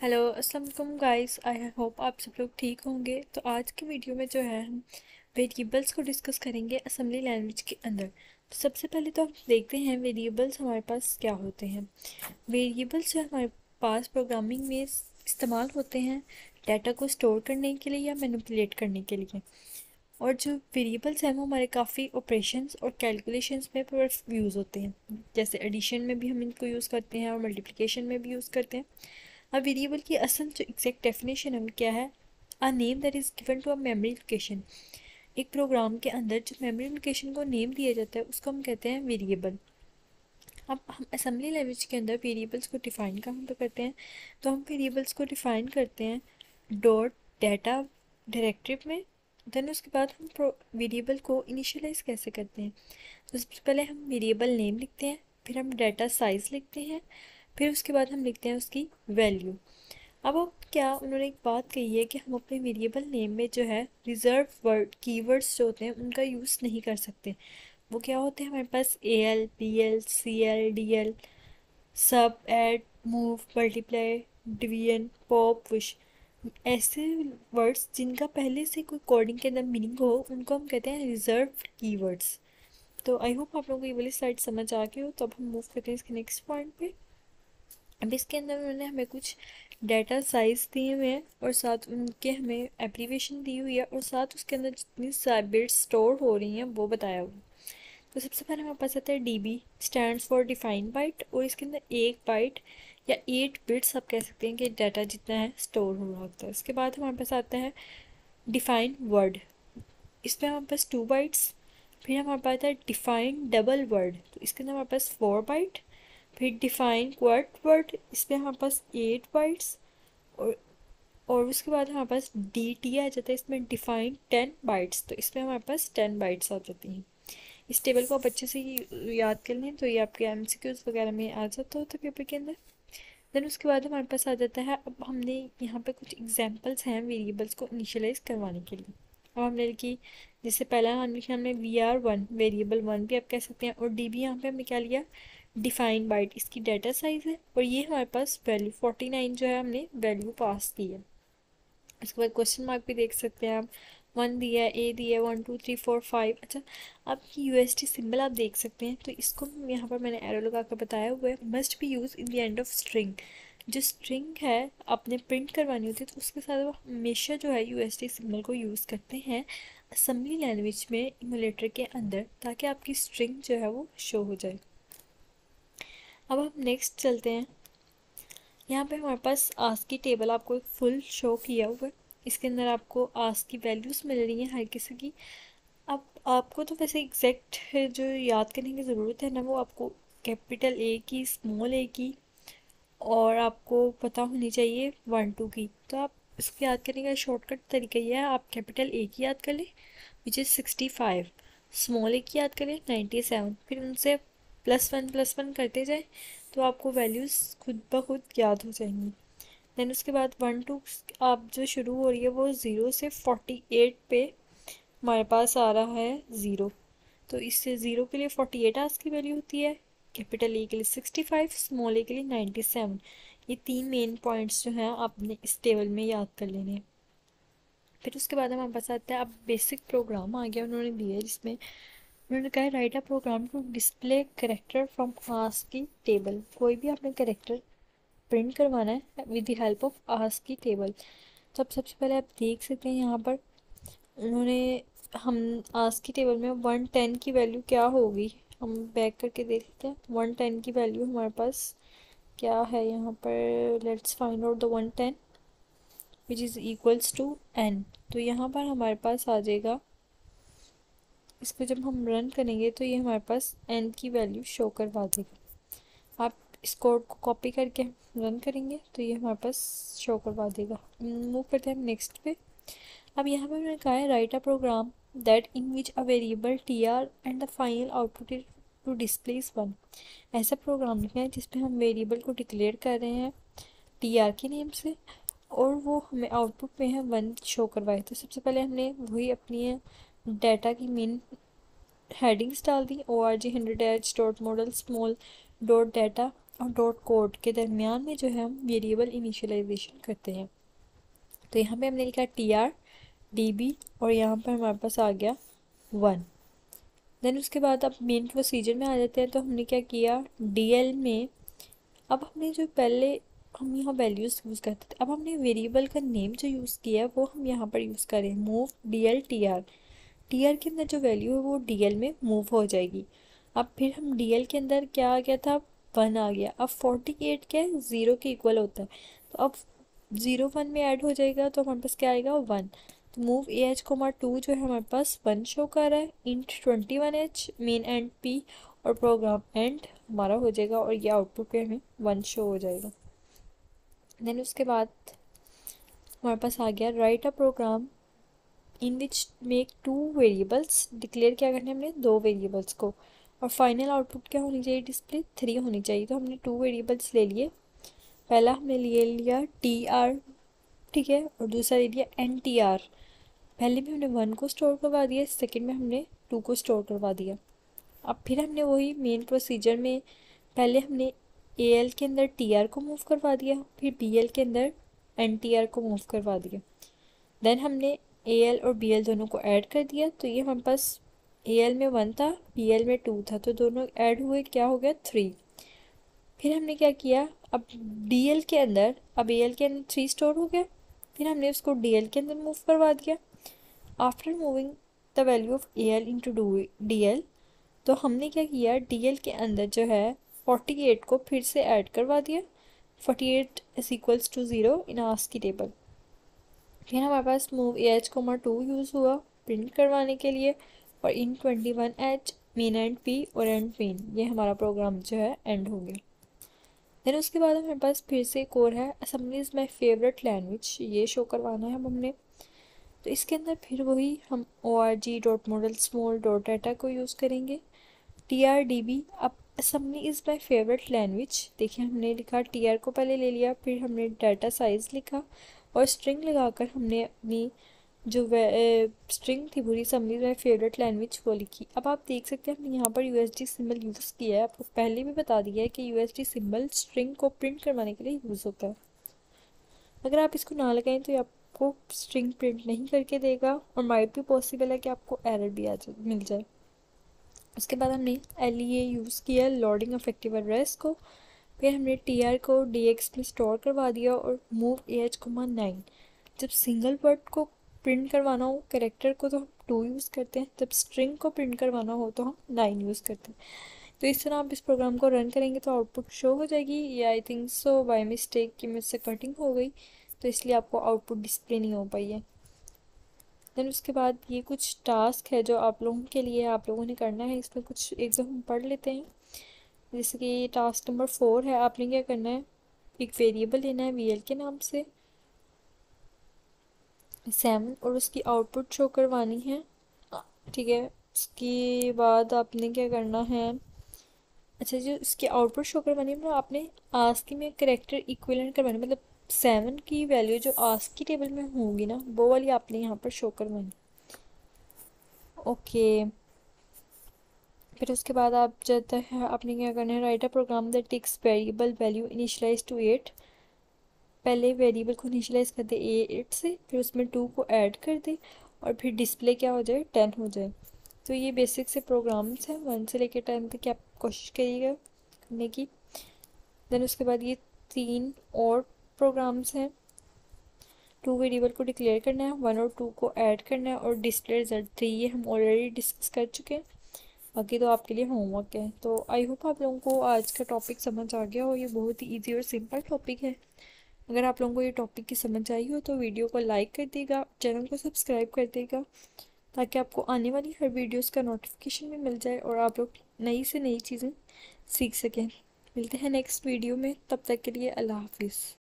Hello अस्सलाम वालेकुम guys, I hope आप सब लोग ठीक होंगे। तो आज की वीडियो में जो है हम वेरिएबल्स को डिस्कस करेंगे असेंबली लैंग्वेज के अंदर। तो सबसे पहले तो हम देखते हैं वेरिएबल्स हमारे पास क्या होते हैं। वेरिएबल्स जो हमारे पास प्रोग्रामिंग में इस्तेमाल होते हैं डाटा को स्टोर करने के लिए या मैनिपुलेट करने के लिए। और जो वेरिएबल्स हैं वो हमारे काफ़ी ऑपरेशंस और कैलकुलेशंस में पर यूज़ होते हैं। जैसे एडिशन में भी हम इनको यूज़ करते हैं और मल्टीप्लिकेशन में भी यूज़ करते हैं। अब वेरिएबल की असल जो एग्जैक्ट डेफिनेशन है क्या है? A name that is given to a memory location. एक प्रोग्राम के अंदर जो मेमोरी लोकेशन को नेम दिया जाता है उसको हम कहते हैं वेरिएबल। अब हम असेंबली लैंग्वेज के अंदर वेरिएबल्स को डिफ़ाइन कहाँ पे करते हैं? तो हम वेरिएबल्स को डिफ़ाइन करते हैं डॉट डाटा डायरेक्टिव में। देन उसके बाद हम वेरिएबल को इनिशियलाइज कैसे करते हैं? तो सबसे पहले हम वेरिएबल नेम लिखते हैं, फिर हम डाटा साइज़ लिखते हैं, फिर उसके बाद हम लिखते हैं उसकी वैल्यू। अब क्या उन्होंने एक बात कही है कि हम अपने वेरिएबल नेम में जो है रिजर्व वर्ड कीवर्ड्स जो होते हैं उनका यूज़ नहीं कर सकते। वो क्या होते हैं हमारे पास? A L, B L, C L, D L, sub, add, move, multiply, division, pop, wish. ऐसे वर्ड्स जिनका पहले से कोई कोडिंग के अंदर मीनिंग हो उनको हम कहते हैं रिजर्व कीवर्ड्स। तो आई होप आप लोगों को ये वाली स्लाइड समझ आ गई हो। तो अब हम मूव करते हैं इसके नेक्स्ट पॉइंट पे। अब इसके अंदर उन्होंने हमें कुछ डाटा साइज दिए हुए हैं और साथ उनके हमें एप्लीकेशन दी हुई है और साथ उसके अंदर जितनी बिट्स स्टोर हो रही हैं वो बताया हुआ है। तो सबसे पहले हमारे पास आता है DB, stands for defined byte. और इसके अंदर एक बाइट या 8 बिट्स आप कह सकते हैं कि डाटा जितना है स्टोर हो रहा होता है। इसके बाद हमारे पास आता है डिफाइंड वर्ड। इसमें हमारे पास 2 बाइट्स। फिर हमारे पास आता है डिफाइंड डबल वर्ड, तो इसके अंदर हमारे पास 4 बाइट। फिर डिफाइन क्वार्ट वर्ड, इसमें हमारे पास 8 बाइट्स। और और उसके बाद हमारे पास डी टी आ जाता है, इसमें डिफाइन 10 बाइट्स, तो इसमें हमारे पास 10 बाइट्स आ जाती हैं। इस टेबल को आप अच्छे से याद कर लें तो ये आपके एमसीक्यूज वगैरह में आ जाता होता है पेपर के अंदर। देन उसके बाद हमारे पास आ जाता है, अब हमने यहाँ पे कुछ एग्जांपल्स हैं वेरिएबल्स को इनिशियलाइज करवाने के लिए। अब हमने लिखी, जैसे पहला हमने VR1 वेरिएबल 1 भी आप कह सकते हैं। और DB यहाँ पे हमने क्या लिया? डिफाइन बाइट, इसकी डाटा साइज है। और ये हमारे पास वैल्यू 49 जो है हमने वैल्यू पास की है। उसके बाद क्वेश्चन मार्क भी देख सकते हैं आप। 1 दिया है, ए दिया है, 1 2 3 4 5। अच्छा, अब UST सिंबल आप देख सकते हैं, तो इसको यहाँ पर मैंने एरो लगा कर बताया हुआ है, must be use in the end of string. जो स्ट्रिंग है आपने प्रिंट करवानी होती है तो उसके साथ वो हमेशा जो है UST सिंबल को यूज़ करते हैं असेंबली लैंग्वेज में इमुलेटर के अंदर, ताकि आपकी स्ट्रिंग जो है वो शो हो जाए। अब हम नेक्स्ट चलते हैं। यहाँ पे हमारे पास आस्क की टेबल आपको एक फुल शो किया हुआ है। इसके अंदर आपको आस्क की वैल्यूज़ मिल रही हैं हर किसी की। अब आपको तो वैसे एग्जैक्ट जो याद करने की ज़रूरत है ना, वो आपको कैपिटल ए की, स्मॉल ए की, और आपको पता होनी चाहिए 1 2 की। तो आप इसको याद करने का शॉर्टकट तरीका ये है, आप कैपिटल ए की याद कर लें विच इज़ 65, स्मॉल ए की याद करें 97, फिर उनसे +1 +1 करते जाएं तो आपको वैल्यूज़ खुद ब खुद याद हो जाएंगी। देन उसके बाद 1 2 आप जो शुरू हो रही है वो 0 से 48 पे हमारे पास आ रहा है 0। तो इससे 0 के लिए 48 आज की वैल्यू होती है, कैपिटल ए के लिए 65, स्मॉल ए के लिए 97। ये 3 मेन पॉइंट्स जो हैं आपने इस टेबल में याद कर लेने हैं। फिर उसके बाद हमारे पास आता है, अब बेसिक प्रोग्राम आ गया उन्होंने दिया है, जिसमें उन्होंने कहा है write a program to display character from ASCII table. कोई भी आपने करेक्टर प्रिंट करवाना है with the help of ASCII table. तो अब सबसे पहले आप देख सकते हैं यहाँ पर उन्होंने, हम आस्क की टेबल में 110 की वैल्यू क्या होगी, हम बैक करके देख लेते हैं। 110 की वैल्यू हमारे पास क्या है यहाँ पर? Let's find out the 110 which is equals to n। तो यहाँ पर हमारे पास आ जाएगा, इसको जब हम रन करेंगे तो ये हमारे पास n की वैल्यू शो करवा देगा। आप इस कोड को कॉपी करके रन करेंगे तो ये हमारे पास शो करवा देगा। मूव करते हैं हम नेक्स्ट पे। अब यहाँ पे मैंने कहा है write a program that in which a variable TR and the final output is to display is 1। ऐसा प्रोग्राम लिखना है जिसमें हम वेरिएबल को डिक्लेयर कर रहे हैं TR के नेम से और वो हमें आउटपुट में है 1 शो करवाए। तो सबसे पहले हमने वही अपनी डाटा की मेन हेडिंग्स डाल दी, ORG 100H dot model small dot data और डॉट कोड के दरमियान में जो है हम वेरिएबल इनिशियलाइजेशन करते हैं। तो यहाँ पे हमने लिखा TR DB और यहाँ पर हमारे पास आ गया 1। देन उसके बाद अब मेन प्रोसीजर में आ जाते हैं। तो हमने क्या किया, DL में अब हमने जो पहले हम यहाँ वैल्यूज़ यूज़ करते थे, अब हमने वेरिएबल का नेम जो यूज़ किया है वो हम यहाँ पर यूज़ करें, मूव DL TR। TR के अंदर जो वैल्यू है वो DL में मूव हो जाएगी। अब फिर हम DL के अंदर क्या आ गया था, 1 आ गया। अब 48 क्या है, 0 के इक्वल होता है। तो अब 0 1 में ऐड हो जाएगा तो हमारे पास क्या आएगा, 1। तो मूव AH, 2 जो है हमारे पास 1 शो कर रहा है, int 21H main and P और प्रोग्राम एंड हमारा हो जाएगा और ये आउटपुट पे हमें 1 शो हो जाएगा। देन उसके बाद हमारे पास आ गया write a program in which make 2 variables. Declare क्या करना है हमने, 2 वेरिएबल्स को, और फाइनल आउटपुट क्या होनी चाहिए, डिस्प्ले 3 होनी चाहिए। तो हमने 2 वेरिएबल्स ले लिए। पहला हमने ले लिया TR, ठीक है, और दूसरा ले लिया NTR। पहले में हमने 1 को स्टोर करवा दिया, सेकंड में हमने 2 को स्टोर करवा दिया। अब फिर हमने वही मेन प्रोसीजर में पहले हमने AL के अंदर TR को मूव करवा दिया, फिर BL के अंदर NTR को मूव करवा दिया। देन हमने AL और BL दोनों को ऐड कर दिया। तो ये हमारे पास AL में 1 था, BL में 2 था, तो दोनों ऐड हुए, क्या हो गया, 3। फिर हमने क्या किया, अब DL के अंदर, अब AL के अंदर 3 स्टोर हो गया, फिर हमने उसको DL के अंदर मूव करवा दिया। After moving the value of AL into DL, तो हमने क्या किया, DL के अंदर जो है 48 को फिर से ऐड करवा दिया। 48 is equals to 0 in ASCII table. फिर हमारे पास मूव AH, 2 यूज़ हुआ प्रिंट करवाने के लिए, और in 21H main and P और एंड मेन, ये हमारा प्रोग्राम जो है एंड हो गया। देन उसके बाद हमारे पास फिर से एक और है, assembly is my favourite language, ये शो करवाना है हमने। तो इसके अंदर फिर वही हम org.model_small.data को यूज़ करेंगे। TRDB, अब assembly is my favourite language, देखिए हमने लिखा TR को पहले ले लिया, फिर हमने डाटा साइज़ लिखा और स्ट्रिंग लगाकर हमने अपनी जो स्ट्रिंग थी पूरी असेंबली माई फेवरेट लैंग्वेज वो लिखी। अब आप देख सकते हैं हमने यहाँ पर USD सिंबल यूज़ किया है, आपको पहले भी बता दिया है कि USD सिंबल स्ट्रिंग को प्रिंट करवाने के लिए यूज़ होता है। अगर आप इसको ना लगाएं तो आपको स्ट्रिंग प्रिंट नहीं करके देगा, और माइट भी पॉसिबल है कि आपको एरर भी आ जाए, मिल जाए। उसके बाद हमने LEA यूज़ किया लोडिंग अफेक्टिव एड्रेस को, फिर हमने TR को DX में स्टोर करवा दिया, और मूव AH, 9। जब सिंगल वर्ड को प्रिंट करवाना हो कैरेक्टर को तो हम 2 यूज़ करते हैं, जब स्ट्रिंग को प्रिंट करवाना हो तो हम 9 यूज़ करते हैं। तो इस तरह आप इस प्रोग्राम को रन करेंगे तो आउटपुट शो हो जाएगी। ये I think so by mistake कि मुझसे कटिंग हो गई, तो इसलिए आपको आउटपुट डिस्प्ले नहीं हो पाई है। देन उसके बाद ये कुछ टास्क है जो आप लोगों के लिए आप लोगों ने करना है, इसमें कुछ एक दो हम पढ़ लेते हैं। जैसे कि टास्क नंबर 4 है, आपने क्या करना है, एक वेरिएबल लेना है VL के नाम से 7 और उसकी आउटपुट शो करवानी है, ठीक है। उसके बाद आपने क्या करना है, अच्छा जो इसकी आउटपुट शो करवानी है, मतलब आपने आस्की में करेक्टर इक्विवेलेंट करवानी, मतलब 7 की वैल्यू जो आस्की टेबल में होगी ना वो वाली आपने यहाँ पर शो करवानी, ओके। फिर उसके बाद आप जाता है आपने क्या करना है, write a program that takes variable value initialise to 8। पहले वेरिएबल को इनिशियलाइज कर दे 8 से, फिर उसमें 2 को ऐड कर दे, और फिर डिस्प्ले क्या हो जाए, 10 हो जाए। तो ये बेसिक से प्रोग्राम्स हैं, 1 से लेकर 10 तक आप कोशिश करिएगा करने की। देन उसके बाद ये 3 और प्रोग्राम्स हैं, 2 वेरिएबल को डिक्लेयर करना है, 1 और 2 को ऐड करना है, और डिस्प्ले रिजल्ट 3, ये हम ऑलरेडी डिस्कस कर चुके हैं। बाकी तो आपके लिए होमवर्क है। तो आई होप आप लोगों को आज का टॉपिक समझ आ गया हो, ये बहुत ही ईजी और सिंपल टॉपिक है। अगर आप लोगों को ये टॉपिक की समझ आई हो तो वीडियो को लाइक कर देगा, चैनल को सब्सक्राइब कर देगा, ताकि आपको आने वाली हर वीडियोस का नोटिफिकेशन भी मिल जाए और आप लोग नई से नई चीज़ें सीख सकें। मिलते हैं नेक्स्ट वीडियो में, तब तक के लिए अल्लाह हाफिज़।